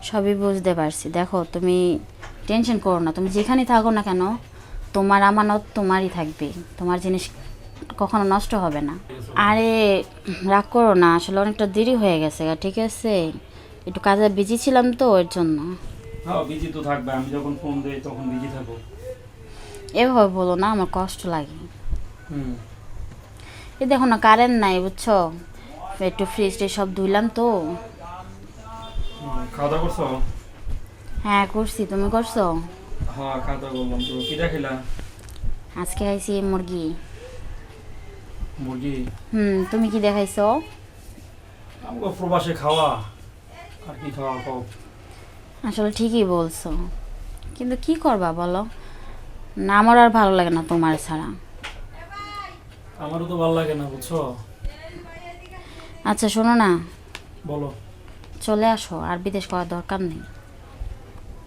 সবই বুঝতে পারছি। দেখো তুমি টেনশন করো না, তুমি যেখানে থাকো না কেন তোমার আমানত তোমারই থাকবে, তোমার জিনিস কখনো নষ্ট হবে না। আরে রাগ করো না, আসলে অনেকটা দেরি হয়ে গেছে, ঠিক আছে? একটু কাজে বিজি ছিলাম তো এর জন্য। হ্যাঁ বিজি তো থাকবে, আমি যখন ফোন দেই তখন বিজি থাকো। এভাবে বলো না, আমার কষ্ট লাগে। হুম। এই দেখো না কারেন্ট নাই বুঝছো, একটু ফ্রিজ ট্রিজ সব ধুইলাম তো। খাওয়া দাওয়া করছো? হ্যাঁ করছি, তুমি করছো? হ্যাঁ খাওয়া দাওয়া করলাম। তো কি দেখিলা? আজকে খাইছি মুরগি। মুরগি? তুমি কি দেখাইছো? আমাকে প্রবাসে খাওয়া, আর কি খাওয়া খাও। আসলে ঠিকই বলছো, কিন্তু কি করবা বলো না, আমার আর ভালো লাগে না তোমার ছাড়া। আমারও তো ভালো লাগে না বুঝছো। আচ্ছা শোনো না, বলো। চলে আসো, আর বিদেশ করার দরকার নেই।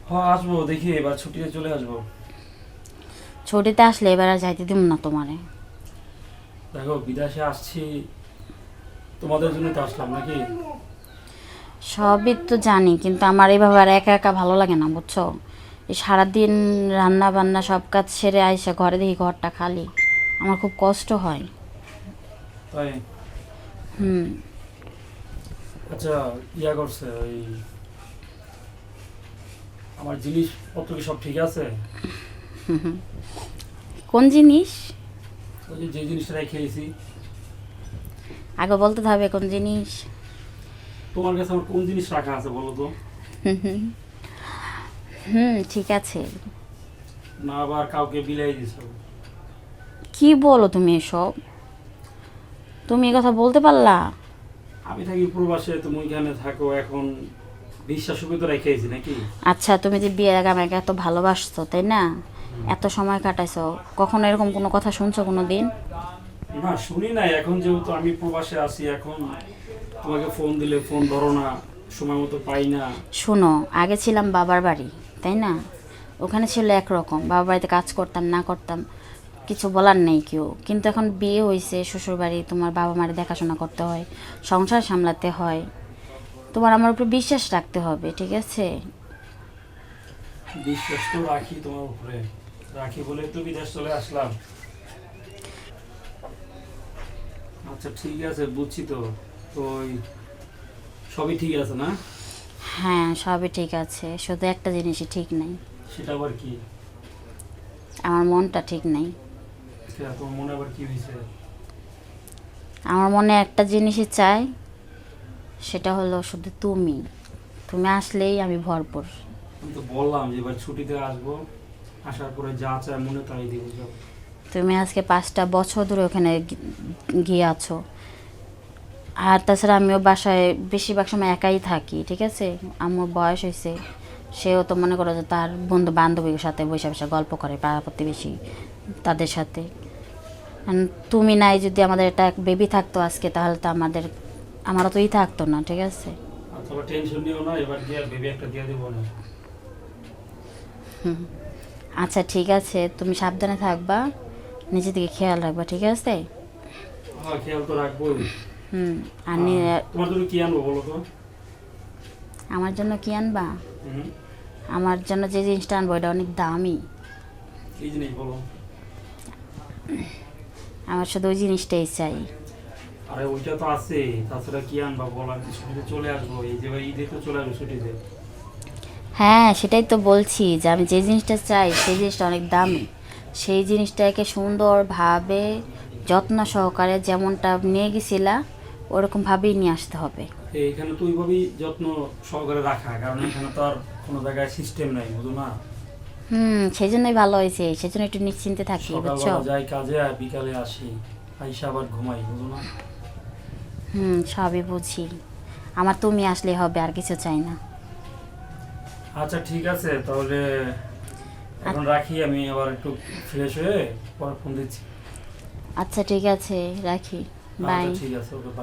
হ্যাঁ আসবো, দেখি এবার ছুটিতে চলে আসবো। ছুটিতে আসলে এবার আর যাইতে দিব না তোমারে। দেখো বিদেশে আসছি তোমাদের জন্য তো আসলাম নাকি। সবই তো জানি, কিন্তু আমার এইভাবে আর একা একা ভালো লাগে না বুঝছো। এই সারাদিন রান্না বান্না সব কাজ সেরে আইসা ঘরে দেখি ঘরটা খালি, আমার খুব কষ্ট হয়। তাই? হুম। আচ্ছা, ইয়া করছে ওই আমার জিনিসপত্র কি সব ঠিক আছে? কোন জিনিস? ওই যে যে জিনিসটা খেয়েছি। আগে বলতে হবে কোন জিনিস। তোমার কাছে আমার কোন জিনিস রাখা আছে বলো তো? ঠিক আছে। না আবার কাউকে বিলাই দিছো? কি বলো তুমি এসব, তুমি এই কথা বলতে পারলা? আমি থাকি প্রবাসে, তুমি ওইখানে থাকো, এখন বিশ্বাস তো রেখেছি নাকি। আচ্ছা তুমি যে বিয়ের আগে আমাকে এত ভালোবাসছো তাই না, এত সময় কাটাইছো, কখনো এরকম কোনো কথা শুনছো কোনো দিন? না শুনি নাই, এখন যেহেতু আমি প্রবাসে আছি, এখন তোমাকে ফোন দিলে ফোন ধরো না, সময় মতো পাই না। শোনো, আগে ছিলাম বাবার বাড়ি তাই না, ওখানে ছিল একরকম, বাবার বাড়িতে কাজ করতাম না করতাম কিছু বলার নেই কেউ, কিন্তু এখন বিয়ে হয়েছে, শ্বশুর বাড়ি, তোমার বাবা মায়ের দেখাশোনা করতে হয়, সংসার সামলাতে হয়, তোমার আমার উপর বিশ্বাস রাখতে হবে, ঠিক আছে? বিশ্বাস তো রাখি তোমার উপরে, রাখি বলে তো বিদেশ চলে আসলাম। আচ্ছা ঠিক আছে, বুঝছি তো। তো ওই সবই ঠিক আছে না? হ্যাঁ সবই ঠিক আছে, শুধু একটা জিনিসই ঠিক নাই, সেটা আবার কি? আমার মনটা ঠিক নাই। তোমার মনে আবার কি হয়েছে? আমার মনে একটা জিনিসই চাই, সেটা হলো শুধু তুমি, তুমি আসলেই আমি ভরপুর। আমি তো বললাম যে এবার ছুটিতে আসবো, আসার পরে যা চায় মনে তাই দিব সব। তুমি আজকে 5টা বছর ধরে ওখানে গিয়ে আছো, আর তাছাড়া আমিও বাসায় বেশিরভাগ সময় একাই থাকি, ঠিক আছে? আমার বয়স হয়েছে, সেও তো মনে করো যে তার বন্ধু বান্ধবীর সাথে বসে বসে গল্প করে, পাড়া প্রতিবেশী তাদের সাথে। তুমি নাই, যদি আমাদের একটা বেবি থাকতো আজকে, তাহলে তো আমারও তো থাকতো না, ঠিক আছে? অথবা টেনশন নিও না, এবার দিয়ে বেবি একটা দিয়ে দেবো না। আচ্ছা ঠিক আছে, তুমি সাবধানে থাকবা, নিজে দিকে খেয়াল রাখবা, ঠিক আছে? হ্যাঁ খেয়াল তো রাখবোই। হুম। আর তোমার জন্য কি আনবো বলো তো? আমার জন্য কি আনবা? হুম। আমার জন্য যে জিনিসটা আনবো এটা অনেক দামি, এই জিনিস বলো। আমার শুধু ওই জিনিসটাই চাই। আরে ওইটা তো আছে, তাছাড়া কি আনবা বলো? আমি ছুটিতে চলে আসবো, এই যে ঈদে তো চলে আসবো ছুটিতে। হ্যাঁ সেটাই তো বলছি, যে আমি যে জিনিসটা চাই সেই জিনিসটা অনেক দামি, সেই জিনিসটাকে সুন্দরভাবে যত্ন সহকারে যেমনটা নিয়ে গেছিলা ওরকমভাবেই নিয়ে আসতে হবে। এইখানে তো ওইভাবেই যত্ন সহকারে রাখা, কারণ এখানে তো আর কোনো জায়গায় সিস্টেম নাই, বুঝো না। সেই জন্যই ভালো হয়েছে, সেই জন্য একটু নিশ্চিন্তে থাকি, বুঝছো? সকালবেলা যাই কাজে আর বিকালে আসি, আইসা আবার ঘুমাই, বুঝো না। সবই বুঝি, আমার তুমি আসলে হবে, আর কিছু চাই না। আচ্ছা ঠিক আছে তাহলে, এখন রাখি, আমি আবার একটু ফ্রেশ হয়ে পরে ফোন দিচ্ছি। আচ্ছা ঠিক আছে, রাখি, বাই। আচ্ছা ঠিক আছে, ওকে বাই।